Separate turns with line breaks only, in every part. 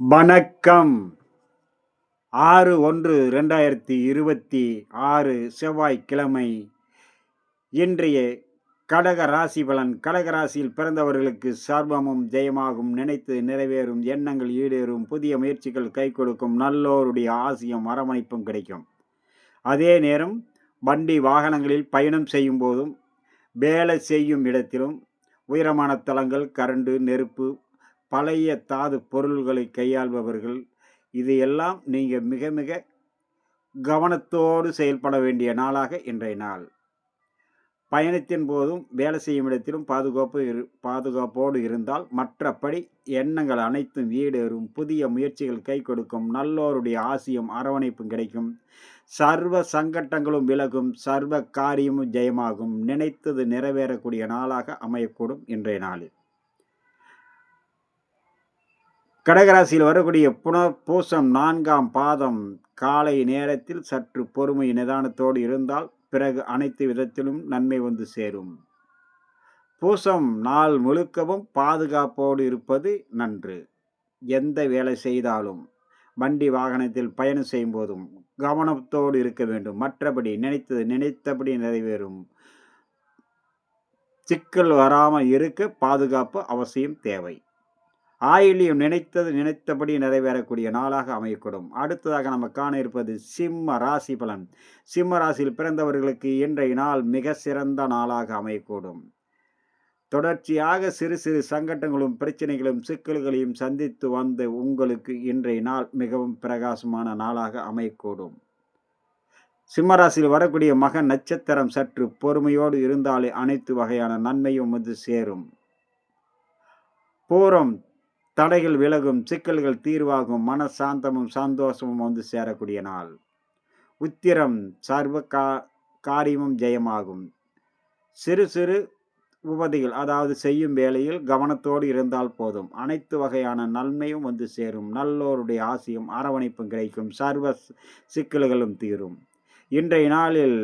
வணக்கம். 6/1/2026 செவ்வாய்க்கிழமை. இன்றைய கடக ராசி பலன். கடக ராசியில் பிறந்தவர்களுக்கு சர்வமும் ஜெயமாகும், நினைத்து நிறைவேறும், எண்ணங்கள் ஈடேறும், புதிய முயற்சிகள் கை கொடுக்கும், நல்லோருடைய ஆசியும் அரவணைப்பும் கிடைக்கும். அதே நேரம் வண்டி வாகனங்களில் பயணம் செய்யும் போதும், வேலை செய்யும் இடத்திலும், உயரமான தளங்கள், கரண்டு, நெருப்பு, பழைய தாது பொருள்களை கையாள்பவர்கள், இது எல்லாம் நீங்கள் மிக மிக கவனத்தோடு செயல்பட வேண்டிய நாளாக இன்றைய நாள். பயணத்தின் போதும் வேலை செய்யும் இடத்திலும் பாதுகாப்போடு இருந்தால், மற்றபடி எண்ணங்கள் அனைத்தும் ஈடேறும், புதிய முயற்சிகள் கை கொடுக்கும், நல்லோருடைய ஆசியும் அரவணைப்பும் கிடைக்கும், சர்வ சங்கட்டங்களும் விலகும், சர்வ காரியமும் ஜெயமாகும், நினைத்தது நிறைவேறக்கூடிய நாளாக அமையக்கூடும் இன்றைய நாளில். கடகராசியில் வரக்கூடிய பூசம் 4ஆம் பாதம் காலை நேரத்தில் சற்று பொறுமை நிதானத்தோடு இருந்தால் பிறகு அனைத்து விதத்திலும் நன்மை வந்து சேரும். பூசம் நாள் முழுக்கவும் பாதுகாப்போடு இருப்பது நன்று. எந்த வேலை செய்தாலும், வண்டி வாகனத்தில் பயணம் செய்யும் போதும் கவனத்தோடு இருக்க வேண்டும். மற்றபடி நினைத்தபடி நிறைவேறும். சிக்கல் வராமல் இருக்க பாதுகாப்பு அவசியம் தேவை. ஆயிலியும் நினைத்தபடி நிறைவேறக்கூடிய நாளாக அமையக்கூடும். அடுத்ததாக நம்ம காண இருப்பது சிம்ம ராசி பலன். சிம்ம ராசியில் பிறந்தவர்களுக்கு இன்றைய நாள் மிக சிறந்த நாளாக அமையக்கூடும். தொடர்ச்சியாக சிறு சிறு சங்கடங்களும் பிரச்சனைகளும் சிக்கல்களையும் சந்தித்து வந்த உங்களுக்கு இன்றைய நாள் மிகவும் பிரகாசமான நாளாக அமையக்கூடும். சிம்மராசியில் வரக்கூடிய மக நட்சத்திரம் சற்று பொறுமையோடு இருந்தாலே அனைத்து வகையான நன்மையும் வந்து சேரும். பூரம் தடைகள் விலகும், சிக்கல்கள் தீர்வாகும், மன சாந்தமும் சந்தோஷமும் வந்து சேரக்கூடிய நாள். உத்திரம் சர்வ காரியமும் ஜெயமாகும். சிறு சிறு உபதிகள், அதாவது செய்யும் வேளையில் கவனத்தோடு இருந்தால் போதும், அனைத்து வகையான நன்மையும் வந்து சேரும், நல்லோருடைய ஆசியும் அரவணைப்பும் கிடைக்கும், சர்வ சிக்கல்களும் தீரும். இன்றைய நாளில்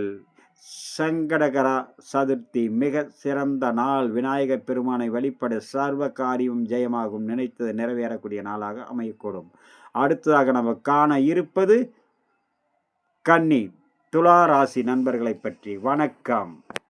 சங்கடகரா சதுர்த்தி மிக சிறந்த நாள். விநாயகர் பெருமானை வழிபட சர்வ காரியம் ஜெயமாகும், நினைத்தது நிறைவேறக்கூடிய நாளாக அமையக்கூடும். அடுத்ததாக நம்ம காண இருப்பது கன்னி துலா ராசி நண்பர்களை பற்றி. வணக்கம்.